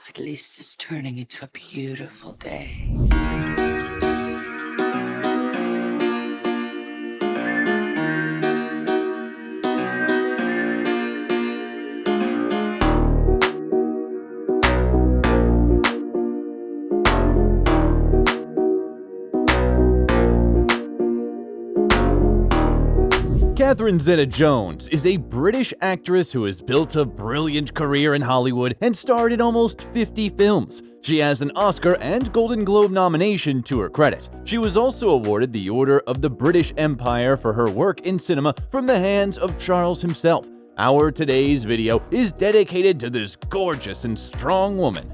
At least it's turning into a beautiful day. Catherine Zeta-Jones is a British actress who has built a brilliant career in Hollywood and starred in almost 50 films. She has an Oscar and Golden Globe nomination to her credit. She was also awarded the Order of the British Empire for her work in cinema from the hands of Charles himself. Our today's video is dedicated to this gorgeous and strong woman.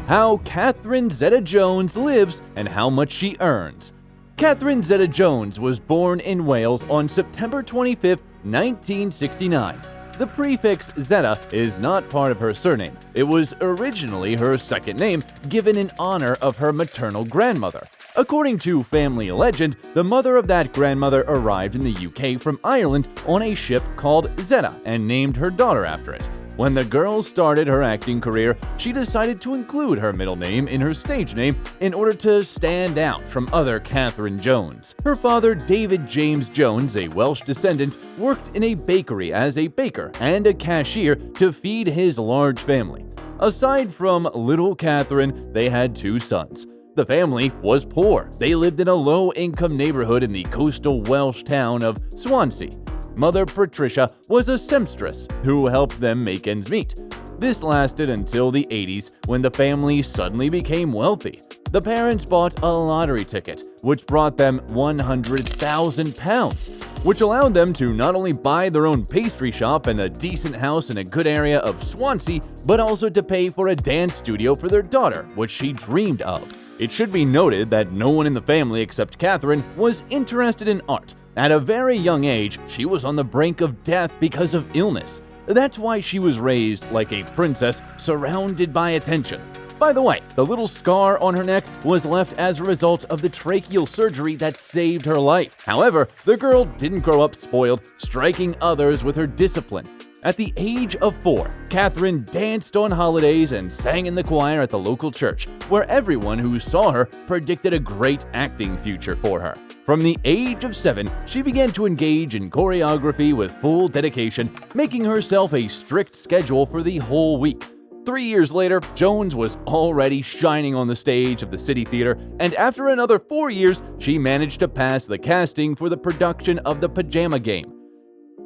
How Catherine Zeta-Jones lives and how much she earns. Catherine Zeta-Jones was born in Wales on September 25, 1969. The prefix Zeta is not part of her surname. It was originally her second name, given in honor of her maternal grandmother. According to family legend, the mother of that grandmother arrived in the UK from Ireland on a ship called Zeta and named her daughter after it. When the girl started her acting career, she decided to include her middle name in her stage name in order to stand out from other Catherine Jones. Her father, David James Jones, a Welsh descendant, worked in a bakery as a baker and a cashier to feed his large family. Aside from little Catherine, they had two sons. The family was poor. They lived in a low-income neighborhood in the coastal Welsh town of Swansea. Mother Patricia was a seamstress who helped them make ends meet. This lasted until the 80s when the family suddenly became wealthy. The parents bought a lottery ticket, which brought them £100,000, which allowed them to not only buy their own pastry shop and a decent house in a good area of Swansea, but also to pay for a dance studio for their daughter, which she dreamed of. It should be noted that no one in the family except Catherine was interested in art. At a very young age, she was on the brink of death because of illness. That's why she was raised like a princess, surrounded by attention. By the way, the little scar on her neck was left as a result of the tracheal surgery that saved her life. However, the girl didn't grow up spoiled, striking others with her discipline. At the age of 4, Catherine danced on holidays and sang in the choir at the local church, where everyone who saw her predicted a great acting future for her. From the age of 7, she began to engage in choreography with full dedication, making herself a strict schedule for the whole week. 3 years later, Jones was already shining on the stage of the City Theater, and after another 4 years, she managed to pass the casting for the production of The Pajama Game.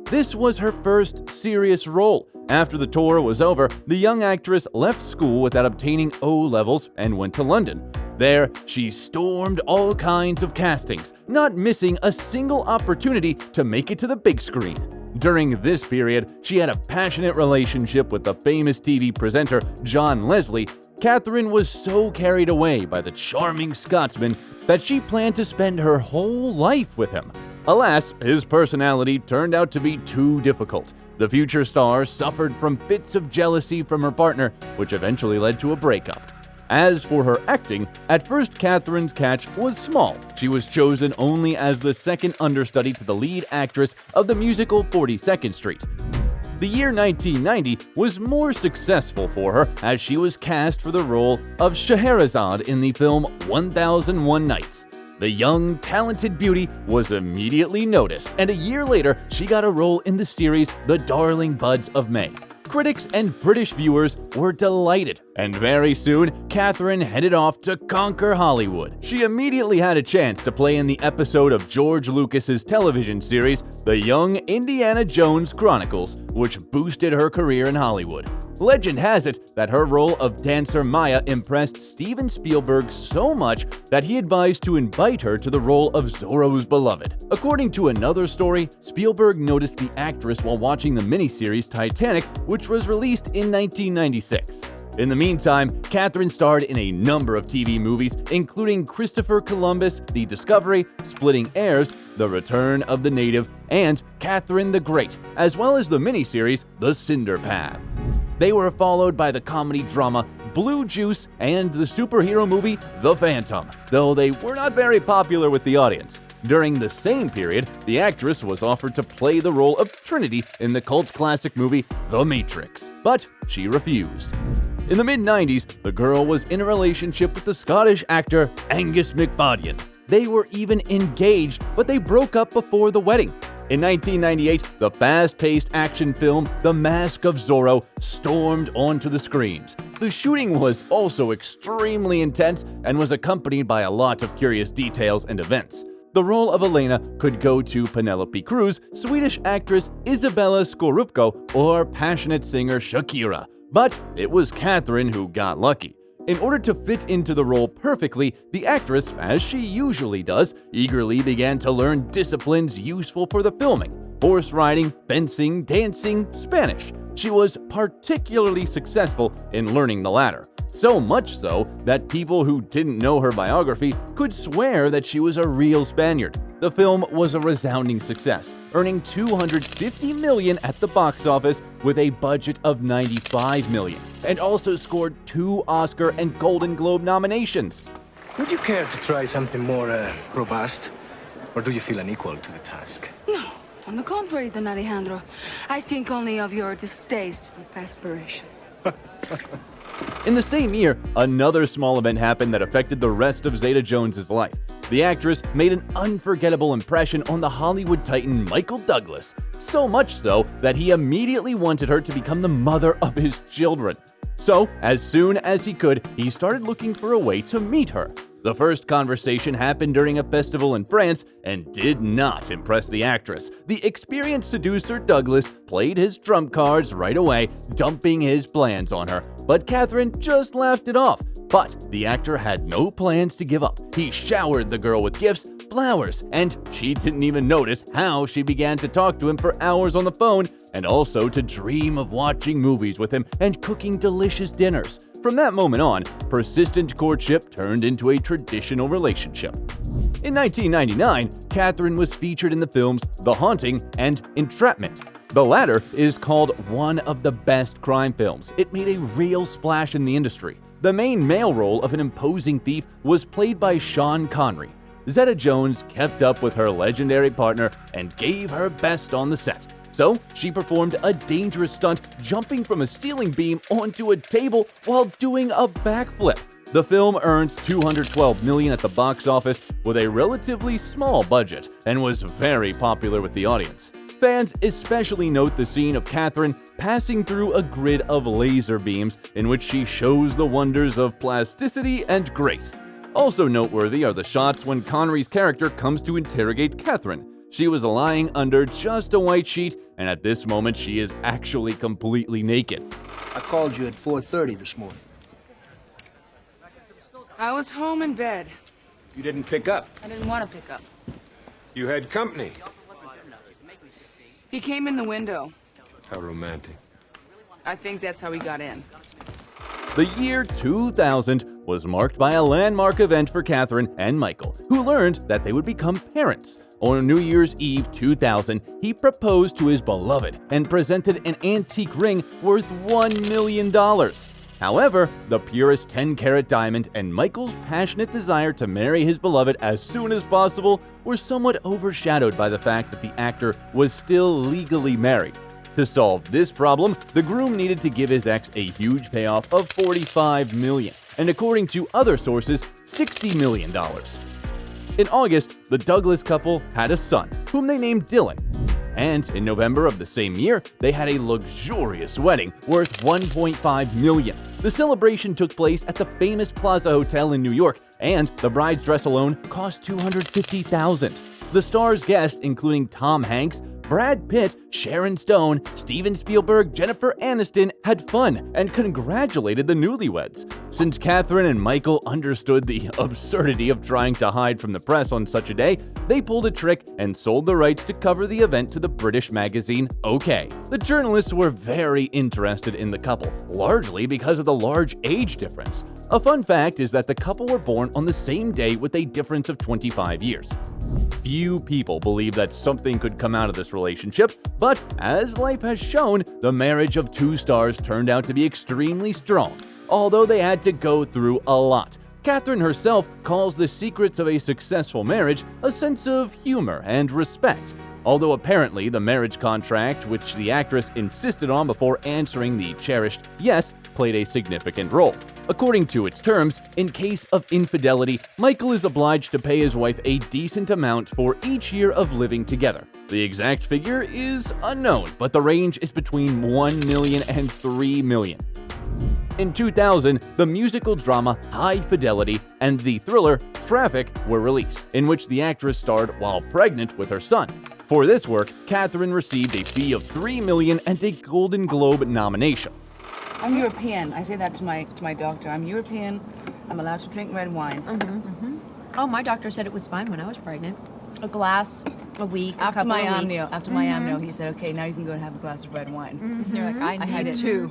This was her first serious role. After the tour was over, the young actress left school without obtaining O-levels and went to London. There, she stormed all kinds of castings, not missing a single opportunity to make it to the big screen. During this period, she had a passionate relationship with the famous TV presenter John Leslie. Catherine was so carried away by the charming Scotsman that she planned to spend her whole life with him. Alas, his personality turned out to be too difficult. The future star suffered from fits of jealousy from her partner, which eventually led to a breakup. As for her acting, at first Catherine's catch was small. She was chosen only as the second understudy to the lead actress of the musical 42nd Street. The year 1990 was more successful for her as she was cast for the role of Scheherazade in the film 1001 Nights. The young, talented beauty was immediately noticed, and a year later, she got a role in the series The Darling Buds of May. Critics and British viewers were delighted, and very soon, Catherine headed off to conquer Hollywood. She immediately had a chance to play in the episode of George Lucas's television series, The Young Indiana Jones Chronicles, which boosted her career in Hollywood. Legend has it that her role of dancer Maya impressed Steven Spielberg so much that he advised to invite her to the role of Zorro's beloved. According to another story, Spielberg noticed the actress while watching the miniseries Titanic, which was released in 1996. In the meantime, Catherine starred in a number of TV movies, including Christopher Columbus, The Discovery, Splitting Heirs, The Return of the Native, and Catherine the Great, as well as the miniseries The Cinder Path. They were followed by the comedy drama Blue Juice and the superhero movie The Phantom, though they were not very popular with the audience. During the same period, the actress was offered to play the role of Trinity in the cult classic movie The Matrix, but she refused. In the mid-90s, the girl was in a relationship with the Scottish actor Angus MacFadyen. They were even engaged, but they broke up before the wedding. In 1998, the fast-paced action film The Mask of Zorro stormed onto the screens. The shooting was also extremely intense and was accompanied by a lot of curious details and events. The role of Elena could go to Penelope Cruz, Swedish actress Isabella Scorupco, or passionate singer Shakira. But it was Catherine who got lucky. In order to fit into the role perfectly, the actress, as she usually does, eagerly began to learn disciplines useful for the filming: horse riding, fencing, dancing, Spanish. She was particularly successful in learning the latter. So much so that people who didn't know her biography could swear that she was a real Spaniard. The film was a resounding success, earning $250 million at the box office with a budget of $95 million, and also scored 2 Oscar and Golden Globe nominations. Would you care to try something more robust? Or do you feel unequal to the task? No, on the contrary, Don Alejandro. I think only of your distaste for perspiration. In the same year, another small event happened that affected the rest of Zeta-Jones' life. The actress made an unforgettable impression on the Hollywood titan Michael Douglas, so much so that he immediately wanted her to become the mother of his children. So, as soon as he could, he started looking for a way to meet her. The first conversation happened during a festival in France and did not impress the actress. The experienced seducer Douglas played his trump cards right away, dumping his plans on her, but Catherine just laughed it off. But the actor had no plans to give up. He showered the girl with gifts, flowers, and she didn't even notice how she began to talk to him for hours on the phone, and also to dream of watching movies with him and cooking delicious dinners. From that moment on, persistent courtship turned into a traditional relationship. In 1999, Catherine was featured in the films The Haunting and Entrapment. The latter is called one of the best crime films. It made a real splash in the industry. The main male role of an imposing thief was played by Sean Connery. Zeta-Jones kept up with her legendary partner and gave her best on the set. So, she performed a dangerous stunt, jumping from a ceiling beam onto a table while doing a backflip. The film earned $212 million at the box office with a relatively small budget and was very popular with the audience. Fans especially note the scene of Catherine passing through a grid of laser beams in which she shows the wonders of plasticity and grace. Also noteworthy are the shots when Connery's character comes to interrogate Catherine. She was lying under just a white sheet, and at this moment she is actually completely naked. I called you at 4:30 this morning. I was home in bed. You didn't pick up. I didn't want to pick up. You had company. He came in the window. How romantic. I think that's how he got in. The year 2000 was marked by a landmark event for Catherine and Michael, who learned that they would become parents. On New Year's Eve 2000, he proposed to his beloved and presented an antique ring worth $1 million. However, the purest 10-carat diamond and Michael's passionate desire to marry his beloved as soon as possible were somewhat overshadowed by the fact that the actor was still legally married. To solve this problem, the groom needed to give his ex a huge payoff of $45 million, and according to other sources, $60 million. In August, the Douglas couple had a son, whom they named Dylan. And in November of the same year, they had a luxurious wedding worth $1.5 million. The celebration took place at the famous Plaza Hotel in New York, and the bride's dress alone cost $250,000. The star's guests, including Tom Hanks, Brad Pitt, Sharon Stone, Steven Spielberg, Jennifer Aniston, had fun and congratulated the newlyweds. Since Catherine and Michael understood the absurdity of trying to hide from the press on such a day, they pulled a trick and sold the rights to cover the event to the British magazine OK. The journalists were very interested in the couple, largely because of the large age difference. A fun fact is that the couple were born on the same day with a difference of 25 years. Few people believe that something could come out of this relationship, but as life has shown, the marriage of two stars turned out to be extremely strong, although they had to go through a lot. Catherine herself calls the secrets of a successful marriage a sense of humor and respect, although apparently the marriage contract, which the actress insisted on before answering the cherished yes, played a significant role. According to its terms, in case of infidelity, Michael is obliged to pay his wife a decent amount for each year of living together. The exact figure is unknown, but the range is between $1 million and $3 million. In 2000, the musical drama High Fidelity and the thriller Traffic were released, in which the actress starred while pregnant with her son. For this work, Catherine received a fee of $3 million and a Golden Globe nomination. I'm European. I say that to my doctor. I'm European. I'm allowed to drink red wine. Oh, my doctor said it was fine when I was pregnant. A glass a week, After a couple my a week. amnio, after my amnio, he said, "Okay, now you can go and have a glass of red wine." You're like, I had it. two.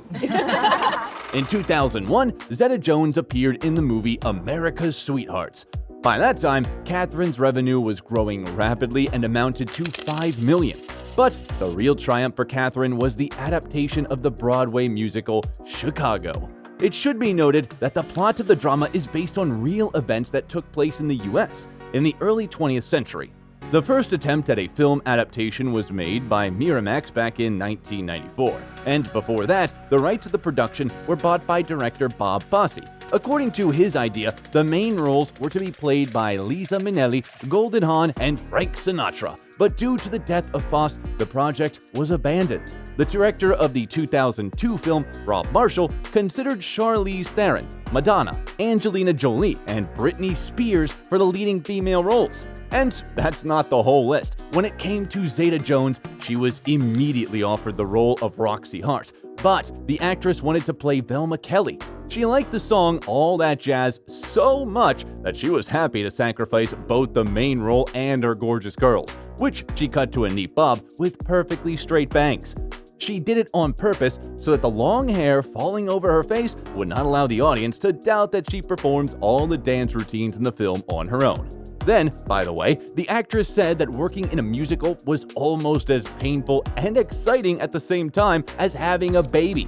In 2001, Zeta-Jones appeared in the movie America's Sweethearts. By that time, Catherine's revenue was growing rapidly and amounted to $5 million. But the real triumph for Catherine was the adaptation of the Broadway musical Chicago. It should be noted that the plot of the drama is based on real events that took place in the US in the early 20th century. The first attempt at a film adaptation was made by Miramax back in 1994, and before that, the rights of the production were bought by director Bob Fosse. According to his idea, the main roles were to be played by Liza Minnelli, Goldie Hawn, and Frank Sinatra, but due to the death of Fosse, the project was abandoned. The director of the 2002 film, Rob Marshall, considered Charlize Theron, Madonna, Angelina Jolie, and Britney Spears for the leading female roles. And that's not the whole list. When it came to Zeta-Jones, she was immediately offered the role of Roxy Hart, but the actress wanted to play Velma Kelly. She liked the song All That Jazz so much that she was happy to sacrifice both the main role and her gorgeous curls, which she cut to a neat bob with perfectly straight bangs. She did it on purpose so that the long hair falling over her face would not allow the audience to doubt that she performs all the dance routines in the film on her own. Then, by the way, the actress said that working in a musical was almost as painful and exciting at the same time as having a baby.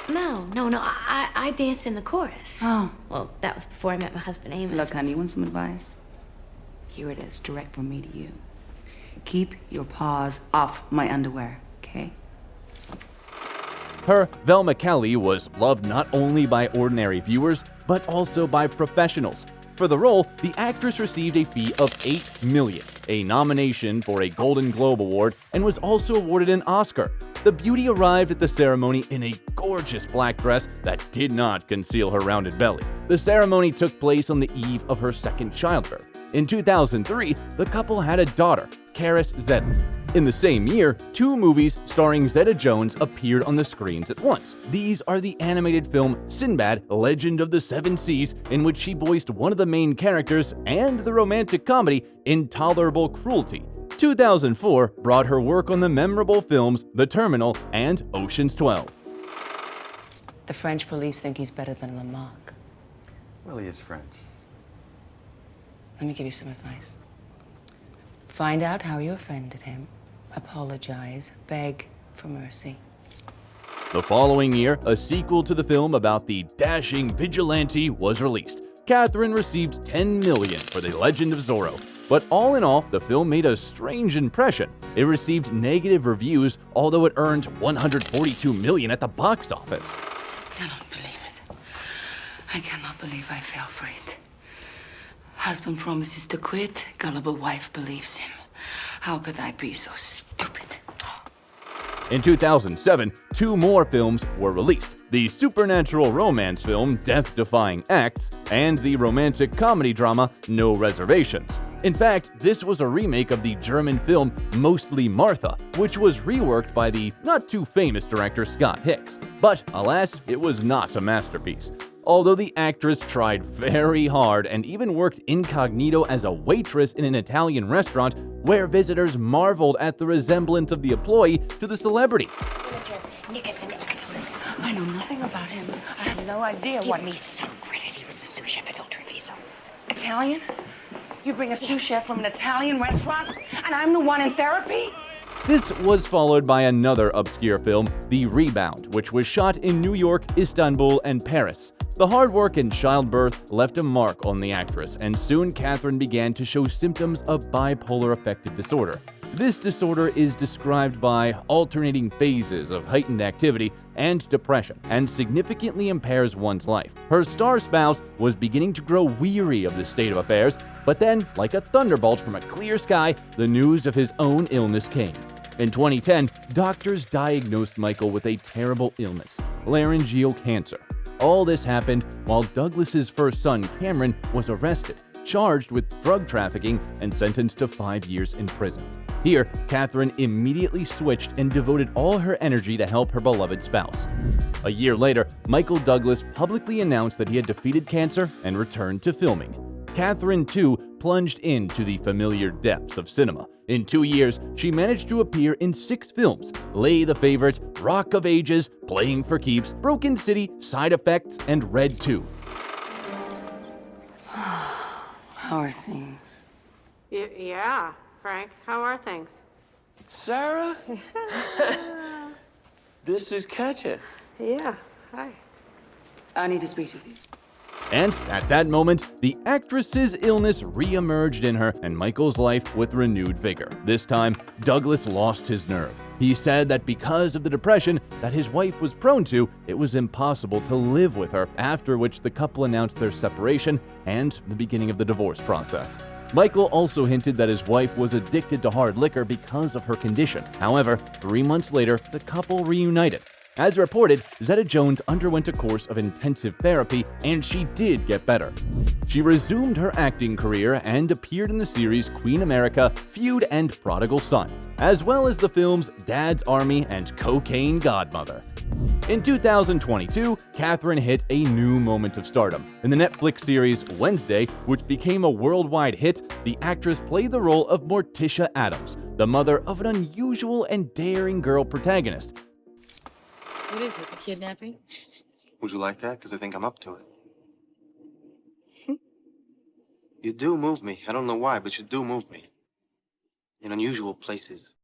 No. I danced in the chorus. Oh. Well, that was before I met my husband Amos. Look, honey, you want some advice? Here it is, direct from me to you. Keep your paws off my underwear, okay? Her Velma Kelly was loved not only by ordinary viewers, but also by professionals. For the role, the actress received a fee of $8 million, a nomination for a Golden Globe Award, and was also awarded an Oscar. The beauty arrived at the ceremony in a gorgeous black dress that did not conceal her rounded belly. The ceremony took place on the eve of her second childbirth. In 2003, the couple had a daughter, Karis Zeta. In the same year, 2 movies starring Zeta-Jones appeared on the screens at once. These are the animated film Sinbad, Legend of the Seven Seas, in which she voiced one of the main characters, and the romantic comedy Intolerable Cruelty. 2004 brought her work on the memorable films The Terminal and Ocean's 12. The French police think he's better than Lamarck. Well, he is French. Let me give you some advice. Find out how you offended him. Apologize. Beg for mercy. The following year, a sequel to the film about the dashing vigilante was released. Catherine received $10 million for The Legend of Zorro. But all in all, the film made a strange impression. It received negative reviews, although it earned $142 million at the box office. I cannot believe it. I cannot believe I fell for it. Husband promises to quit, gullible wife believes him. How could I be so stupid? In 2007, 2 more films were released. The supernatural romance film Death Defying Acts and the romantic comedy drama No Reservations. In fact, this was a remake of the German film Mostly Martha, which was reworked by the not-too-famous director Scott Hicks. But alas, it was not a masterpiece. Although the actress tried very hard and even worked incognito as a waitress in an Italian restaurant where visitors marveled at the resemblance of the employee to the celebrity. Nick is an excellent. I know nothing about him. I had no idea what... Give me some credit. He was a sous chef at Il Treviso. Italian? You bring a sous chef from an Italian restaurant, and I'm the one in therapy? This was followed by another obscure film, The Rebound, which was shot in New York, Istanbul, and Paris. The hard work and childbirth left a mark on the actress, and soon Catherine began to show symptoms of bipolar affective disorder. This disorder is described by alternating phases of heightened activity and depression, and significantly impairs one's life. Her star spouse was beginning to grow weary of this state of affairs, but then, like a thunderbolt from a clear sky, the news of his own illness came. In 2010, doctors diagnosed Michael with a terrible illness, laryngeal cancer. All this happened while Douglas's first son, Cameron, was arrested, charged with drug trafficking, and sentenced to 5 years in prison. Here, Catherine immediately switched and devoted all her energy to help her beloved spouse. A year later, Michael Douglas publicly announced that he had defeated cancer and returned to filming. Catherine, too, plunged into the familiar depths of cinema. In 2 years, she managed to appear in 6 films: Lay the Favorite, Rock of Ages, Playing for Keeps, Broken City, Side Effects, and Red 2. How are things? Yeah, Frank, how are things? Sarah? This is Katya. Yeah, hi. I need to speak with you. And at that moment, the actress's illness re-emerged in her and Michael's life with renewed vigor. This time, Douglas lost his nerve. He said that because of the depression that his wife was prone to, it was impossible to live with her, after which the couple announced their separation and the beginning of the divorce process. Michael also hinted that his wife was addicted to hard liquor because of her condition. However, 3 months later, the couple reunited. As reported, Zeta-Jones underwent a course of intensive therapy, and she did get better. She resumed her acting career and appeared in the series Queen America, Feud, and Prodigal Son, as well as the films Dad's Army and Cocaine Godmother. In 2022, Catherine hit a new moment of stardom. In the Netflix series Wednesday, which became a worldwide hit, the actress played the role of Morticia Adams, the mother of an unusual and daring girl protagonist. What is this, a kidnapping? Would you like that? Because I think I'm up to it. You do move me. I don't know why, but you do move me. In unusual places.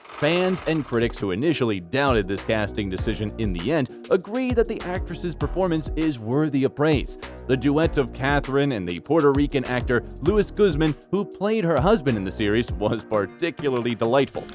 Fans and critics who initially doubted this casting decision in the end agree that the actress's performance is worthy of praise. The duet of Catherine and the Puerto Rican actor Luis Guzman, who played her husband in the series, was particularly delightful.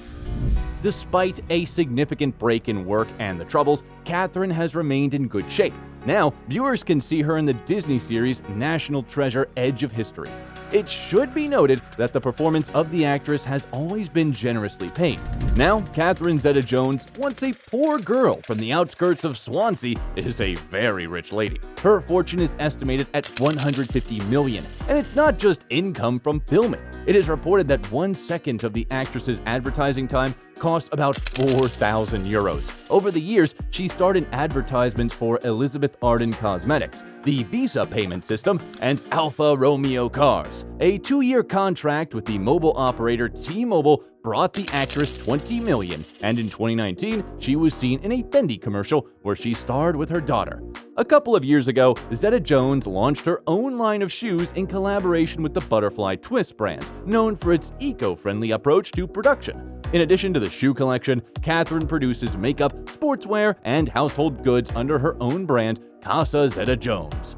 Despite a significant break in work and the troubles, Catherine has remained in good shape. Now, viewers can see her in the Disney series National Treasure: Edge of History. It should be noted that the performance of the actress has always been generously paid. Now, Catherine Zeta-Jones, once a poor girl from the outskirts of Swansea, is a very rich lady. Her fortune is estimated at $150 million, and it's not just income from filming. It is reported that 1 second of the actress's advertising time costs about 4,000 euros. Over the years, she starred in advertisements for Elizabeth Arden Cosmetics, the Visa payment system, and Alfa Romeo cars. A 2-year contract with the mobile operator T-Mobile brought the actress $20 million, and in 2019, she was seen in a Fendi commercial where she starred with her daughter. A couple of years ago, Zeta-Jones launched her own line of shoes in collaboration with the Butterfly Twist brand, known for its eco-friendly approach to production. In addition to the shoe collection, Catherine produces makeup, sportswear, and household goods under her own brand, Casa Zeta-Jones.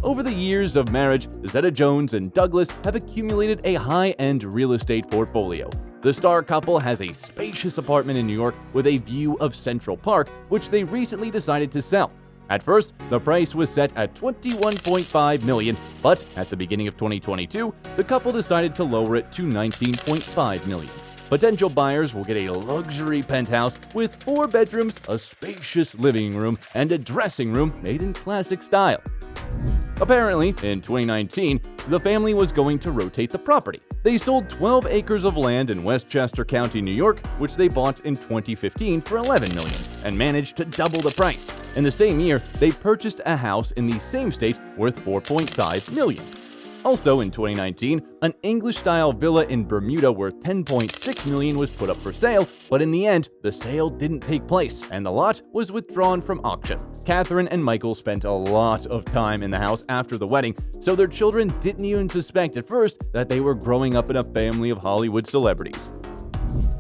Over the years of marriage, Zeta-Jones and Douglas have accumulated a high-end real estate portfolio. The star couple has a spacious apartment in New York with a view of Central Park, which they recently decided to sell. At first, the price was set at $21.5 million, but at the beginning of 2022, the couple decided to lower it to $19.5 million. Potential buyers will get a luxury penthouse with 4 bedrooms, a spacious living room, and a dressing room made in classic style. Apparently, in 2019, the family was going to rotate the property. They sold 12 acres of land in Westchester County, New York, which they bought in 2015 for $11 million, and managed to double the price. In the same year, they purchased a house in the same state worth $4.5 million. Also in 2019, an English-style villa in Bermuda worth $10.6 million was put up for sale, but in the end, the sale didn't take place, and the lot was withdrawn from auction. Catherine and Michael spent a lot of time in the house after the wedding, so their children didn't even suspect at first that they were growing up in a family of Hollywood celebrities.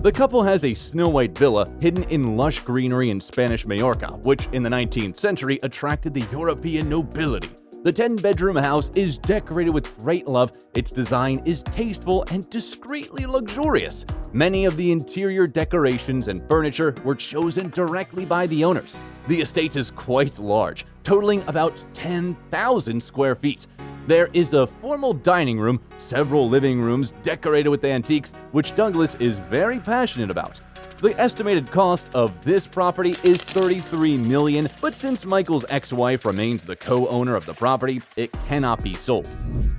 The couple has a snow-white villa hidden in lush greenery in Spanish Majorca, which in the 19th century attracted the European nobility. The 10-bedroom house is decorated with great love, its design is tasteful and discreetly luxurious. Many of the interior decorations and furniture were chosen directly by the owners. The estate is quite large, totaling about 10,000 square feet. There is a formal dining room, several living rooms decorated with antiques, which Douglas is very passionate about. The estimated cost of this property is $33 million, but since Michael's ex-wife remains the co-owner of the property, it cannot be sold.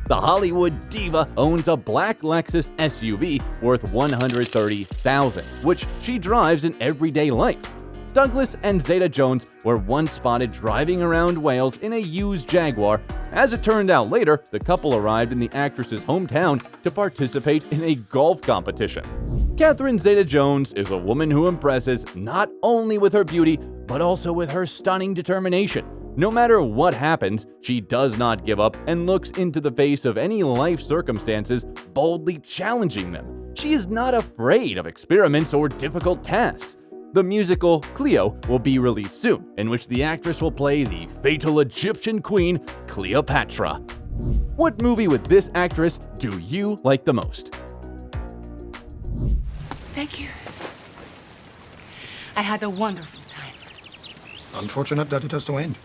The Hollywood diva owns a black Lexus SUV worth $130,000, which she drives in everyday life. Douglas and Zeta-Jones were once spotted driving around Wales in a used Jaguar. As it turned out later, the couple arrived in the actress's hometown to participate in a golf competition. Catherine Zeta-Jones is a woman who impresses not only with her beauty, but also with her stunning determination. No matter what happens, she does not give up and looks into the face of any life circumstances, boldly challenging them. She is not afraid of experiments or difficult tasks. The musical Cleo will be released soon, in which the actress will play the fatal Egyptian queen, Cleopatra. What movie with this actress do you like the most? Thank you. I had a wonderful time. Unfortunate that it has to end.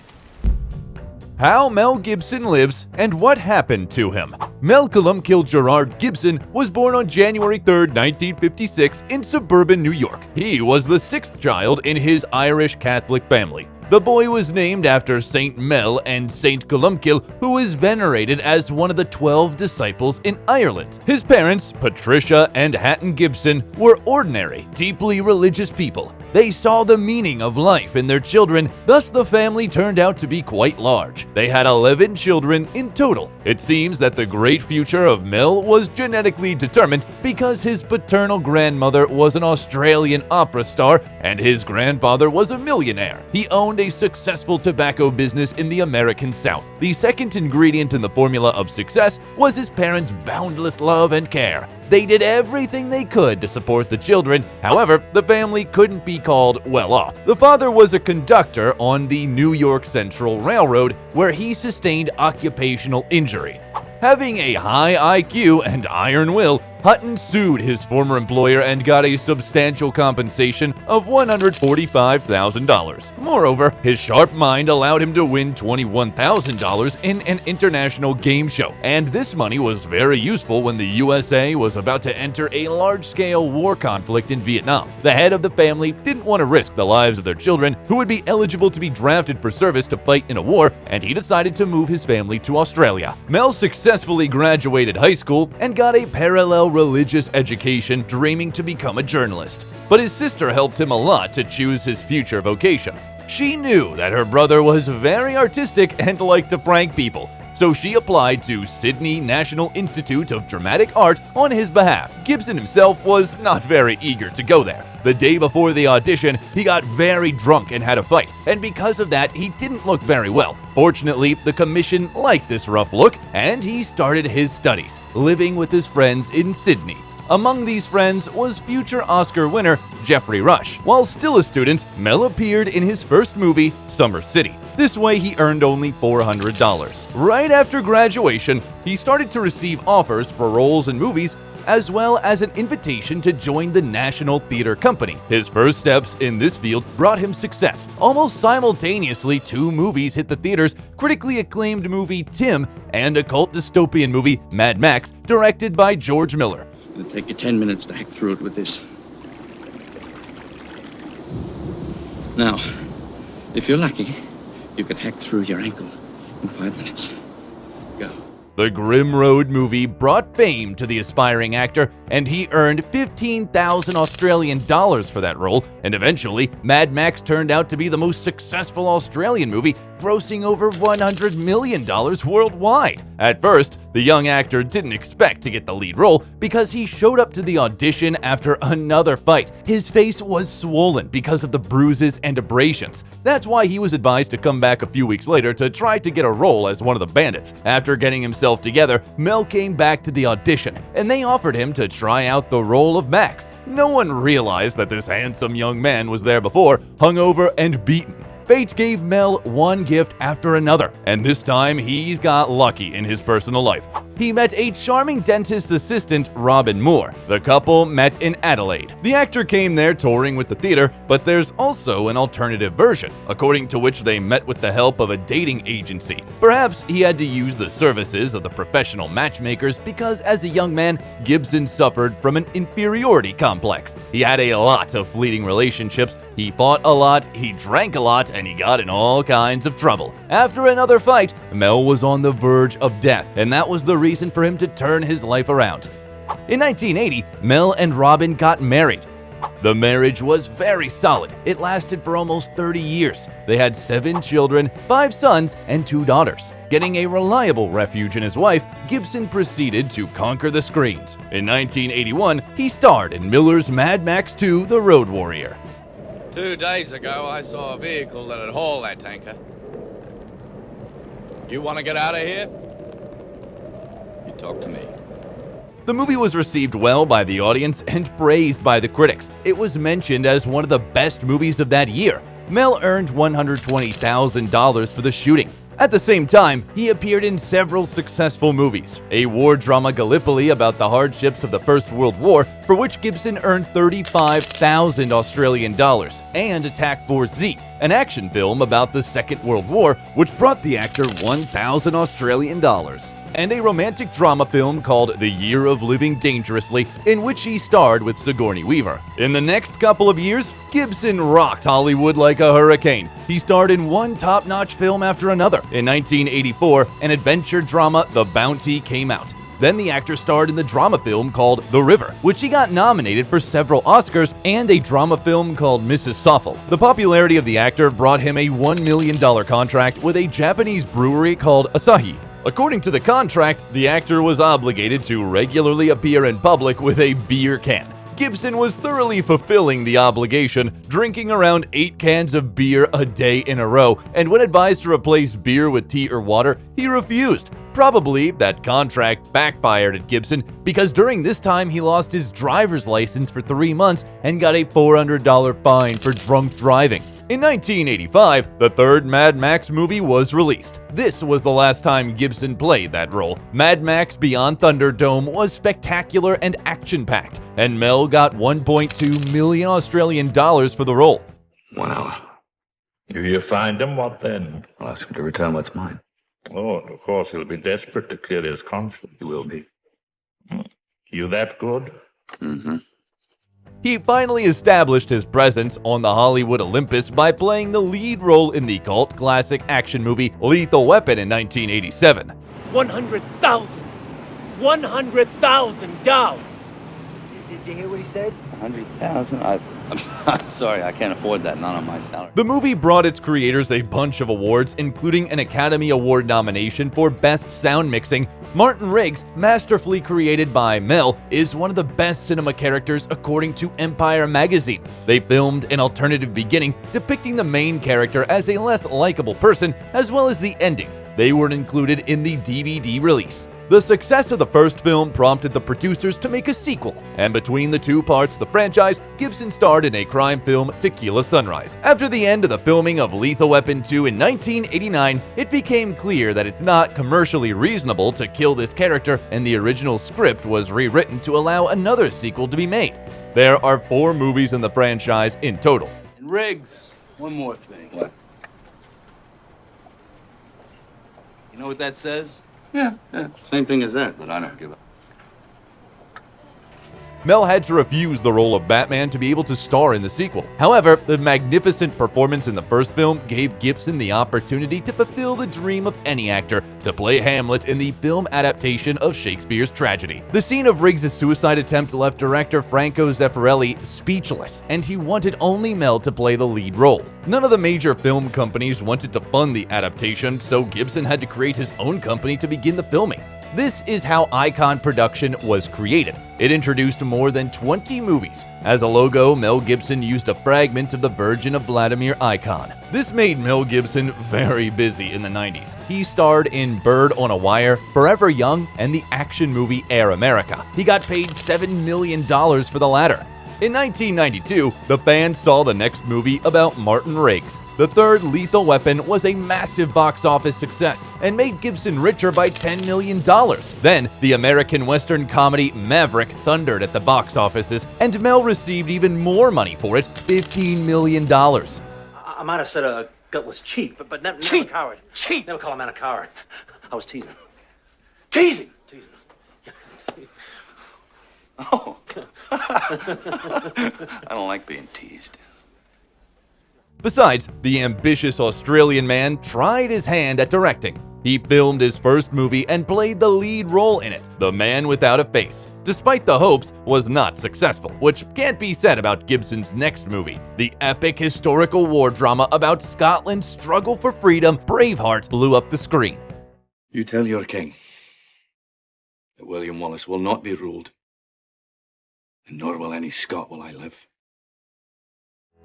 How Mel Gibson lives and what happened to him. Mel Gerard Gibson was born on January 3, 1956 in suburban New York. He was the sixth child in his Irish Catholic family. The boy was named after Saint Mel and Saint Columcille, who is venerated as one of the 12 disciples in Ireland. His parents, Patricia and Hatton Gibson, were ordinary, deeply religious people. They saw the meaning of life in their children, thus the family turned out to be quite large. They had 11 children in total. It seems that the great future of Mel was genetically determined because his paternal grandmother was an Australian opera star and his grandfather was a millionaire. He owned a successful tobacco business in the American South. The second ingredient in the formula of success was his parents' boundless love and care. They did everything they could to support the children. However, the family couldn't be called well off. The father was a conductor on the New York Central Railroad, where he sustained occupational injury. Having a high IQ and iron will, Hutton sued his former employer and got a substantial compensation of $145,000. Moreover, his sharp mind allowed him to win $21,000 in an international game show, and this money was very useful when the USA was about to enter a large-scale war conflict in Vietnam. The head of the family didn't want to risk the lives of their children, who would be eligible to be drafted for service to fight in a war, and he decided to move his family to Australia. Mel successfully graduated high school and got a parallel religious education, dreaming to become a journalist. But his sister helped him a lot to choose his future vocation. She knew that her brother was very artistic and liked to prank people, so she applied to Sydney National Institute of Dramatic Art on his behalf. Gibson himself was not very eager to go there. The day before the audition, he got very drunk and had a fight, and because of that, he didn't look very well. Fortunately, the commission liked this rough look, and he started his studies, living with his friends in Sydney. Among these friends was future Oscar winner Geoffrey Rush. While still a student, Mel appeared in his first movie, Summer City. This way, he earned only $400. Right after graduation, he started to receive offers for roles in movies, as well as an invitation to join the National Theatre Company. His first steps in this field brought him success. Almost simultaneously, two movies hit the theaters: critically acclaimed movie Tim and a cult dystopian movie Mad Max, directed by George Miller. It'll take you 10 minutes to hack through it with this. Now, if you're lucky, you can hack through your ankle in 5 minutes. Go. The Grim Road movie brought fame to the aspiring actor, and he earned 15,000 Australian dollars for that role, and eventually, Mad Max turned out to be the most successful Australian movie, grossing over $100 million worldwide. At first, the young actor didn't expect to get the lead role because he showed up to the audition after another fight. His face was swollen because of the bruises and abrasions. That's why he was advised to come back a few weeks later to try to get a role as one of the bandits. After getting himself himself together, Mel came back to the audition, and they offered him to try out the role of Max. No one realized that this handsome young man was there before, hungover and beaten. Fate gave Mel one gift after another, and this time he's got lucky in his personal life. He met a charming dentist's assistant, Robin Moore. The couple met in Adelaide. The actor came there touring with the theater, but there's also an alternative version, according to which they met with the help of a dating agency. Perhaps he had to use the services of the professional matchmakers because as a young man, Gibson suffered from an inferiority complex. He had a lot of fleeting relationships, he fought a lot, he drank a lot, and he got in all kinds of trouble. After another fight, Mel was on the verge of death, and that was the reason for him to turn his life around. In 1980, Mel and Robin got married. The marriage was very solid. It lasted for almost 30 years. They had 7 children, 5 sons, and 2 daughters. Getting a reliable refuge in his wife, Gibson proceeded to conquer the screens. In 1981, he starred in Miller's Mad Max 2: The Road Warrior. 2 days ago, I saw a vehicle that had hauled that tanker. You want to get out of here? You talk to me. The movie was received well by the audience and praised by the critics. It was mentioned as one of the best movies of that year. Mel earned $120,000 for the shooting. At the same time, he appeared in several successful movies. A war drama Gallipoli about the hardships of the First World War, for which Gibson earned 35,000 Australian dollars, and Attack Force Z, an action film about the Second World War, which brought the actor 1,000 Australian dollars. And a romantic drama film called The Year of Living Dangerously, in which he starred with Sigourney Weaver. In the next couple of years, Gibson rocked Hollywood like a hurricane. He starred in one top-notch film after another. In 1984, an adventure drama, The Bounty, came out. Then the actor starred in the drama film called The River, which he got nominated for several Oscars, and a drama film called Mrs. Soffel. The popularity of the actor brought him a $1 million contract with a Japanese brewery called Asahi. According to the contract, the actor was obligated to regularly appear in public with a beer can. Gibson was thoroughly fulfilling the obligation, drinking around 8 cans of beer a day in a row, and when advised to replace beer with tea or water, he refused. Probably that contract backfired at Gibson because during this time he lost his driver's license for 3 months and got a $400 fine for drunk driving. In 1985, the third Mad Max movie was released. This was the last time Gibson played that role. Mad Max Beyond Thunderdome was spectacular and action-packed, and Mel got 1.2 million Australian dollars for the role. 1 hour. If you find him, what then? I'll ask him to return what's mine. Oh, and of course he'll be desperate to clear his conscience. He will be. You that good? Mm-hmm. He finally established his presence on the Hollywood Olympus by playing the lead role in the cult classic action movie Lethal Weapon in 1987. $100,000! $100,000! Did you hear what he said? 100,000? I'm sorry, I can't afford that, not on my salary. The movie brought its creators a bunch of awards, including an Academy Award nomination for Best Sound Mixing. Martin Riggs, masterfully created by Mel, is one of the best cinema characters according to Empire magazine. They filmed an alternative beginning depicting the main character as a less likable person, as well as the ending. They were included in the DVD release. The success of the first film prompted the producers to make a sequel, and between the 2 parts of the franchise, Gibson starred in a crime film, Tequila Sunrise. After the end of the filming of Lethal Weapon 2 in 1989, it became clear that it's not commercially reasonable to kill this character, and the original script was rewritten to allow another sequel to be made. There are 4 movies in the franchise in total. And Riggs, one more thing. What? You know what that says? Yeah, same thing as that, but I don't give a... Mel had to refuse the role of Batman to be able to star in the sequel. However, the magnificent performance in the first film gave Gibson the opportunity to fulfill the dream of any actor to play Hamlet in the film adaptation of Shakespeare's tragedy. The scene of Riggs' suicide attempt left director Franco Zeffirelli speechless, and he wanted only Mel to play the lead role. None of the major film companies wanted to fund the adaptation, so Gibson had to create his own company to begin the filming. This is how Icon Production was created. It introduced more than 20 movies. As a logo, Mel Gibson used a fragment of the Virgin of Vladimir icon. This made Mel Gibson very busy in the 90s. He starred in Bird on a Wire, Forever Young, and the action movie Air America. He got paid $7 million for the latter. In 1992, the fans saw the next movie about Martin Riggs. The third Lethal Weapon was a massive box office success and made Gibson richer by $10 million. Then, the American Western comedy Maverick thundered at the box offices, and Mel received even more money for it, $15 million. I might have said a gutless cheat, but never a coward. Cheat! Never call a man a coward. I was teasing. Teasing! Oh. I don't like being teased. Besides, the ambitious Australian man tried his hand at directing. He filmed his first movie and played the lead role in it, The Man Without a Face. Despite the hopes, was not successful, which can't be said about Gibson's next movie. The epic historical war drama about Scotland's struggle for freedom, Braveheart, blew up the screen. You tell your king that William Wallace will not be ruled, and nor will any Scot while I live.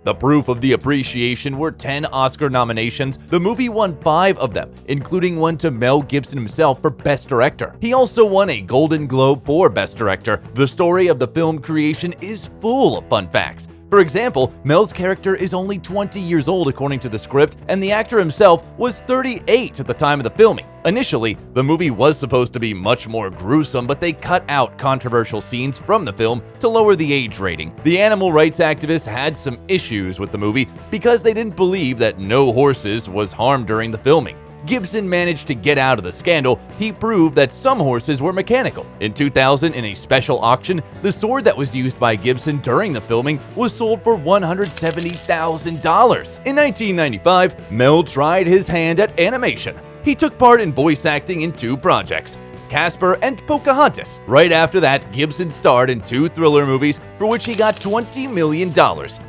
The proof of the appreciation were 10 Oscar nominations. The movie won 5 of them, including one to Mel Gibson himself for Best Director. He also won a Golden Globe for Best Director. The story of the film creation is full of fun facts. For example, Mel's character is only 20 years old according to the script, and the actor himself was 38 at the time of the filming. Initially, the movie was supposed to be much more gruesome, but they cut out controversial scenes from the film to lower the age rating. The animal rights activists had some issues with the movie because they didn't believe that no horses was harmed during the filming. Gibson managed to get out of the scandal. He proved that some horses were mechanical. In 2000, in a special auction, the sword that was used by Gibson during the filming was sold for $170,000. In 1995, Mel tried his hand at animation. He took part in voice acting in 2 projects, Casper and Pocahontas. Right after that, Gibson starred in 2 thriller movies for which he got $20 million,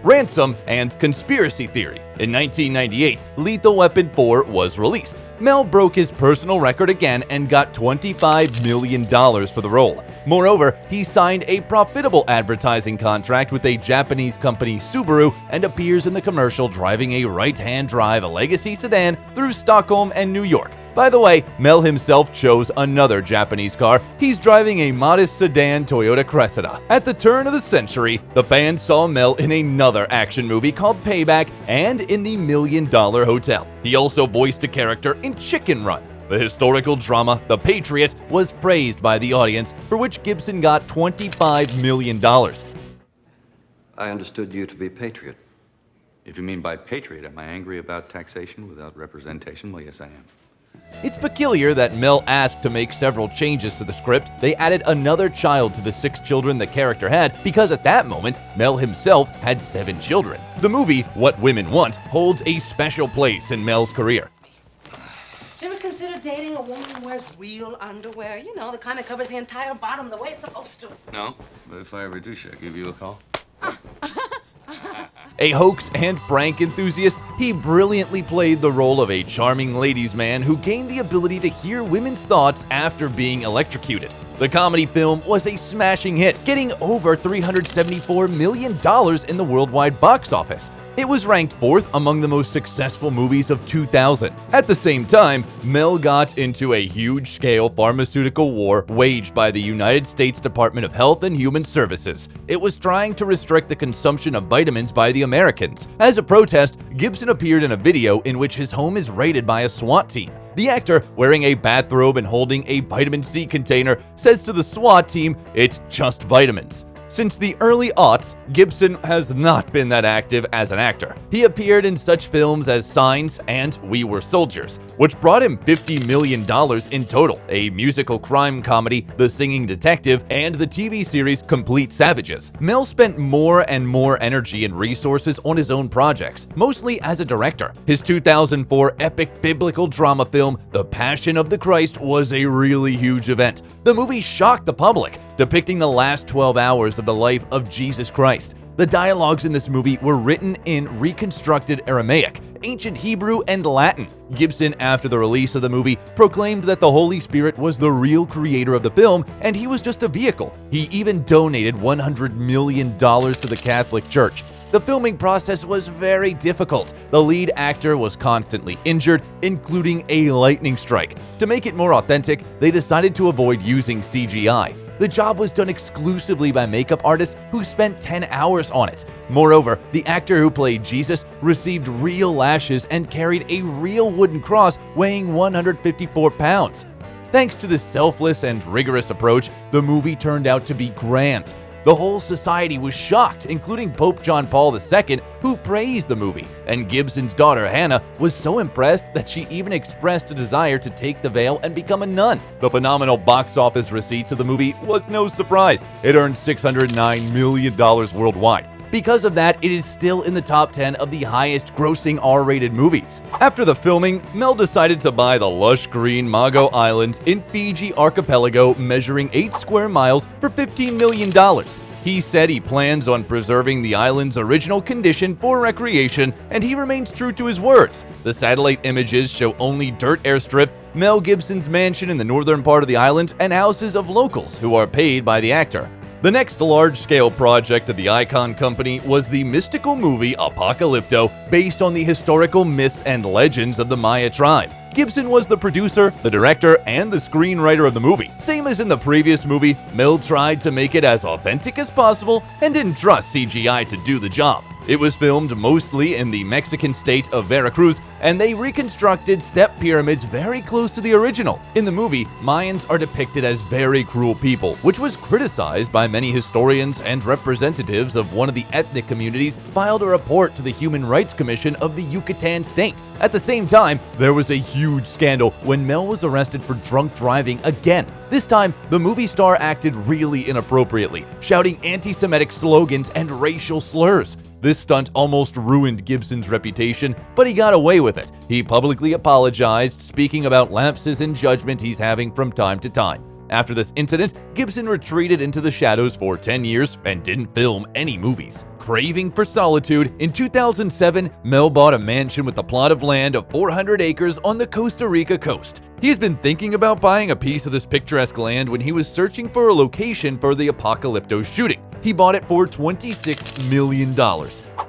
Ransom and Conspiracy Theory. In 1998, Lethal Weapon 4 was released. Mel broke his personal record again and got $25 million for the role. Moreover, he signed a profitable advertising contract with a Japanese company, Subaru, and appears in the commercial driving a right-hand drive Legacy sedan through Stockholm and New York. By the way, Mel himself chose another Japanese car. He's driving a modest sedan Toyota Cressida. At the turn of the century, the fans saw Mel in another action movie called Payback and in The $1 Million Hotel. He also voiced a character in Chicken Run. The historical drama, The Patriot, was praised by the audience, for which Gibson got $25 million. I understood you to be patriot. If you mean by patriot, am I angry about taxation without representation? Well, yes, I am. It's peculiar that Mel asked to make several changes to the script. They added another child to the 6 children the character had because at that moment, Mel himself had 7 children. The movie, What Women Want, holds a special place in Mel's career. You ever consider dating a woman who wears real underwear? You know, the kind that covers the entire bottom the way it's supposed to. No, but if I ever do, should I give you a call? A hoax and prank enthusiast, he brilliantly played the role of a charming ladies' man who gained the ability to hear women's thoughts after being electrocuted. The comedy film was a smashing hit, getting over $374 million in the worldwide box office. It was ranked 4th among the most successful movies of 2000. At the same time, Mel got into a huge-scale pharmaceutical war waged by the United States Department of Health and Human Services. It was trying to restrict the consumption of vitamins by the Americans. As a protest, Gibson appeared in a video in which his home is raided by a SWAT team. The actor, wearing a bathrobe and holding a vitamin C container, says to the SWAT team, "It's just vitamins." Since the early aughts, Gibson has not been that active as an actor. He appeared in such films as Signs and We Were Soldiers, which brought him $50 million in total, a musical crime comedy, The Singing Detective, and the TV series Complete Savages. Mel spent more and more energy and resources on his own projects, mostly as a director. His 2004 epic biblical drama film, The Passion of the Christ, was a really huge event. The movie shocked the public, depicting the last 12 hours of the life of Jesus Christ. The dialogues in this movie were written in reconstructed Aramaic, ancient Hebrew and Latin. Gibson, after the release of the movie, proclaimed that the Holy Spirit was the real creator of the film and he was just a vehicle. He even donated $100 million to the Catholic Church. The filming process was very difficult. The lead actor was constantly injured, including a lightning strike. To make it more authentic, they decided to avoid using CGI. The job was done exclusively by makeup artists who spent 10 hours on it. Moreover, the actor who played Jesus received real lashes and carried a real wooden cross weighing 154 pounds. Thanks to this selfless and rigorous approach, the movie turned out to be grand. The whole society was shocked, including Pope John Paul II, who praised the movie, and Gibson's daughter Hannah was so impressed that she even expressed a desire to take the veil and become a nun. The phenomenal box office receipts of the movie was no surprise. It earned $609 million worldwide. Because of that, it is still in the top 10 of the highest grossing R-rated movies. After the filming, Mel decided to buy the lush green Mago Island in Fiji archipelago measuring 8 square miles for $15 million. He said he plans on preserving the island's original condition for recreation, and he remains true to his words. The satellite images show only dirt airstrip, Mel Gibson's mansion in the northern part of the island, and houses of locals who are paid by the actor. The next large-scale project of the Icon Company was the mystical movie Apocalypto, based on the historical myths and legends of the Maya tribe. Gibson was the producer, the director, and the screenwriter of the movie. Same as in the previous movie, Mel tried to make it as authentic as possible and didn't trust CGI to do the job. It was filmed mostly in the Mexican state of Veracruz, and they reconstructed step pyramids very close to the original. In the movie, Mayans are depicted as very cruel people, which was criticized by many historians, and representatives of one of the ethnic communities filed a report to the Human Rights Commission of the Yucatan state. At the same time, there was a huge scandal when Mel was arrested for drunk driving again. This time, the movie star acted really inappropriately, shouting anti-Semitic slogans and racial slurs. This stunt almost ruined Gibson's reputation, but he got away with it. He publicly apologized, speaking about lapses in judgment he's having from time to time. After this incident, Gibson retreated into the shadows for 10 years and didn't film any movies. Craving for solitude, in 2007, Mel bought a mansion with a plot of land of 400 acres on the Costa Rica coast. He's been thinking about buying a piece of this picturesque land when he was searching for a location for the Apocalypto shooting. He bought it for $26 million.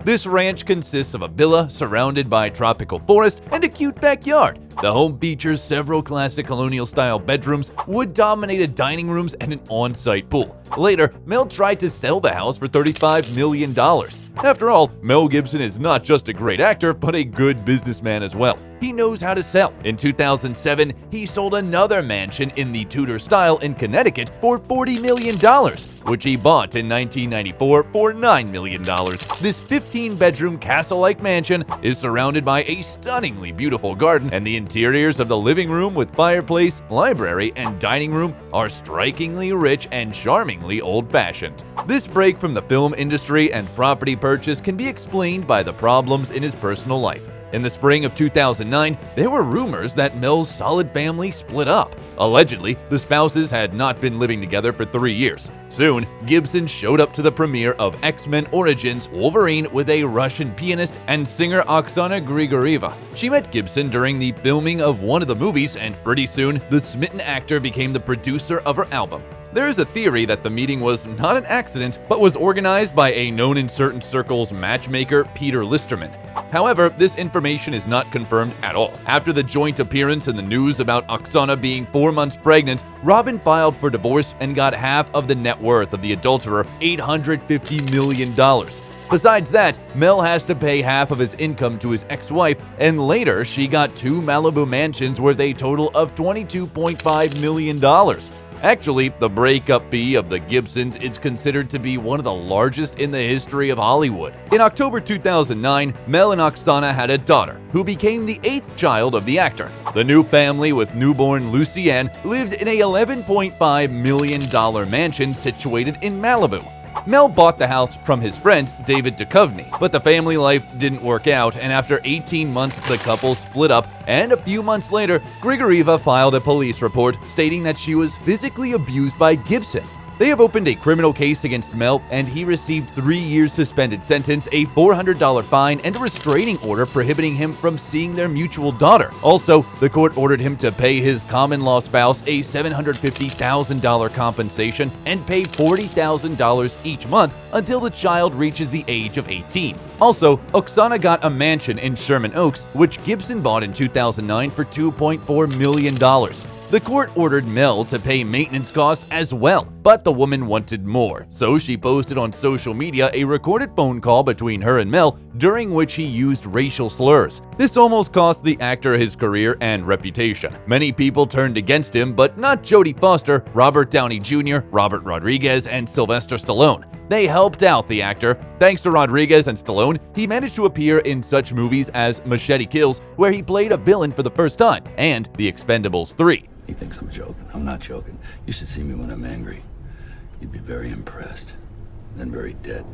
This ranch consists of a villa surrounded by tropical forest and a cute backyard. The home features several classic colonial-style bedrooms, wood-dominated dining rooms, and an on-site pool. Later, Mel tried to sell the house for $35 million. After all, Mel Gibson is not just a great actor, but a good businessman as well. He knows how to sell. In 2007, he sold another mansion in the Tudor style in Connecticut for $40 million, which he bought in 1994 for $9 million. This 15-bedroom castle-like mansion is surrounded by a stunningly beautiful garden, and the interiors of the living room with fireplace, library, and dining room are strikingly rich and charmingly old-fashioned. This break from the film industry and property purchase can be explained by the problems in his personal life. In the spring of 2009, there were rumors that Mel's solid family split up. Allegedly, the spouses had not been living together for 3 years. Soon, Gibson showed up to the premiere of X-Men Origins Wolverine with a Russian pianist and singer Oksana Grigorieva. She met Gibson during the filming of one of the movies, and pretty soon, the smitten actor became the producer of her album. There is a theory that the meeting was not an accident, but was organized by a known in certain circles matchmaker, Peter Listerman. However, this information is not confirmed at all. After the joint appearance in the news about Oksana being 4 months pregnant, Robin filed for divorce and got half of the net worth of the adulterer, $850 million. Besides that, Mel has to pay half of his income to his ex-wife, and later she got 2 Malibu mansions worth a total of $22.5 million. Actually, the breakup fee of the Gibsons is considered to be one of the largest in the history of Hollywood. In October 2009, Mel and Oksana had a daughter, who became the 8th child of the actor. The new family with newborn Lucienne lived in a $11.5 million mansion situated in Malibu. Mel bought the house from his friend, David Duchovny, but the family life didn't work out, and after 18 months, the couple split up, and a few months later, Grigorieva filed a police report stating that she was physically abused by Gibson. They have opened a criminal case against Mel, and he received 3 years suspended sentence, a $400 fine, and a restraining order prohibiting him from seeing their mutual daughter. Also, the court ordered him to pay his common-law spouse a $750,000 compensation and pay $40,000 each month until the child reaches the age of 18. Also, Oksana got a mansion in Sherman Oaks, which Gibson bought in 2009 for $2.4 million. The court ordered Mel to pay maintenance costs as well, but the woman wanted more, so she posted on social media a recorded phone call between her and Mel during which he used racial slurs. This almost cost the actor his career and reputation. Many people turned against him, but not Jodie Foster, Robert Downey Jr., Robert Rodriguez, and Sylvester Stallone. They helped out the actor. Thanks to Rodriguez and Stallone, he managed to appear in such movies as Machete Kills, where he played a villain for the first time, and The Expendables 3. He thinks I'm joking. I'm not joking. You should see me when I'm angry. You'd be very impressed, then very dead.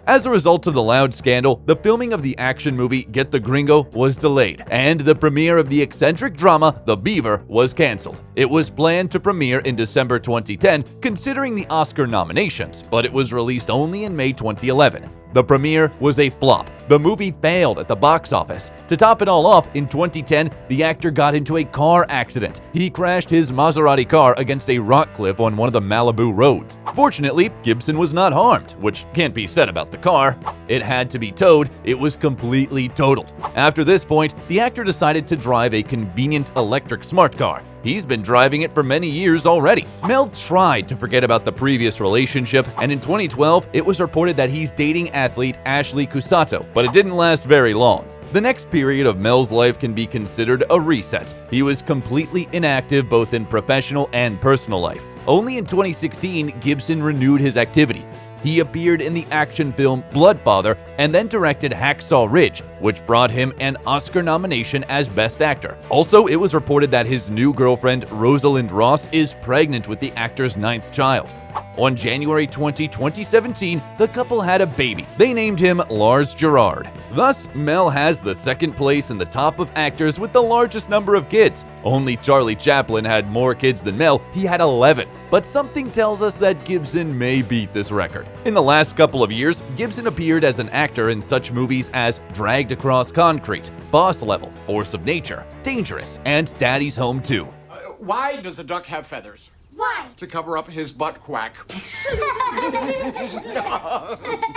As a result of the loud scandal, the filming of the action movie Get the Gringo was delayed, and the premiere of the eccentric drama The Beaver was cancelled. It was planned to premiere in December 2010, considering the Oscar nominations, but it was released only in May 2011. The premiere was a flop. The movie failed at the box office. To top it all off, in 2010, the actor got into a car accident. He crashed his Maserati car against a rock cliff on one of the Malibu roads. Fortunately, Gibson was not harmed, which can't be said about the car. It had to be towed. It was completely totaled. After this point, the actor decided to drive a convenient electric smart car. He's been driving it for many years already. Mel tried to forget about the previous relationship, and in 2012, it was reported that he's dating athlete Ashley Cusato, but it didn't last very long. The next period of Mel's life can be considered a reset. He was completely inactive both in professional and personal life. Only in 2016, Gibson renewed his activity. He appeared in the action film Bloodfather and then directed Hacksaw Ridge, which brought him an Oscar nomination as Best Actor. Also, it was reported that his new girlfriend, Rosalind Ross, is pregnant with the actor's 9th child. On January 20, 2017, the couple had a baby. They named him Lars Gerard. Thus, Mel has the second place in the top of actors with the largest number of kids. Only Charlie Chaplin had more kids than Mel. He had 11. But something tells us that Gibson may beat this record. In the last couple of years, Gibson appeared as an actor in such movies as Dragged Across Concrete, Boss Level, Force of Nature, Dangerous, and Daddy's Home 2. Why does a duck have feathers? Why? To cover up his butt quack.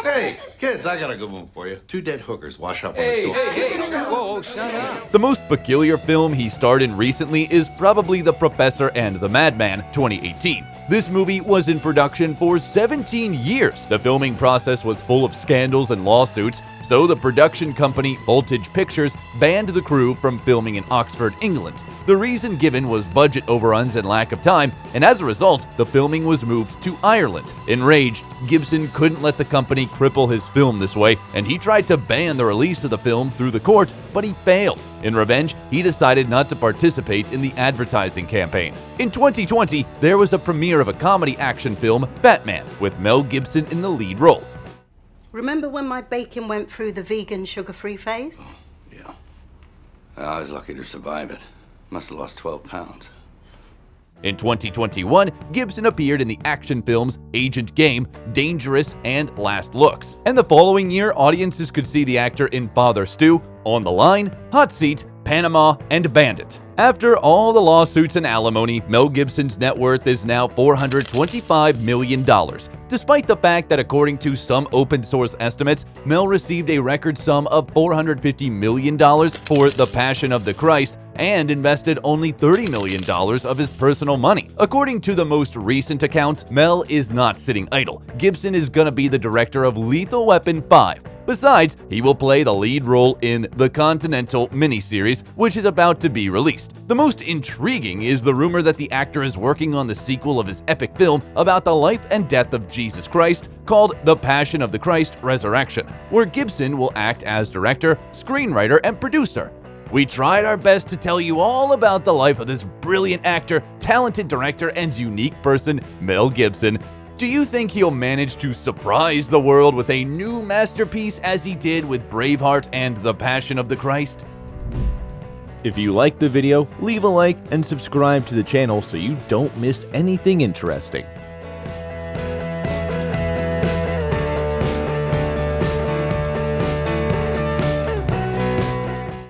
Hey, kids, I got a good one for you. 2 dead hookers wash up on the shore. Hey, whoa, shut up. The most peculiar film he starred in recently is probably The Professor and the Madman, 2018. This movie was in production for 17 years. The filming process was full of scandals and lawsuits, so the production company Voltage Pictures banned the crew from filming in Oxford, England. The reason given was budget overruns and lack of time, and as a result, the filming was moved to Ireland. Enraged, Gibson couldn't let the company cripple his film this way, and he tried to ban the release of the film through the court, but he failed. In revenge, he decided not to participate in the advertising campaign. In 2020, there was a premiere of a comedy action film, Batman, with Mel Gibson in the lead role. Remember when my bacon went through the vegan sugar-free phase? Yeah. I was lucky to survive it. Must have lost 12 pounds. In 2021, Gibson appeared in the action films Agent Game, Dangerous, and Last Looks. And the following year, audiences could see the actor in Father Stu, On the Line, Hot Seat, Panama, and Bandit. After all the lawsuits and alimony, Mel Gibson's net worth is now $425 million. Despite the fact that according to some open source estimates, Mel received a record sum of $450 million for The Passion of the Christ and invested only $30 million of his personal money. According to the most recent accounts, Mel is not sitting idle. Gibson is gonna be the director of Lethal Weapon 5. Besides, he will play the lead role in the Continental miniseries, which is about to be released. The most intriguing is the rumor that the actor is working on the sequel of his epic film about the life and death of Jesus Christ called The Passion of the Christ Resurrection, where Gibson will act as director, screenwriter, and producer. We tried our best to tell you all about the life of this brilliant actor, talented director, and unique person, Mel Gibson. Do you think he'll manage to surprise the world with a new masterpiece as he did with Braveheart and The Passion of the Christ? If you liked the video, leave a like and subscribe to the channel so you don't miss anything interesting.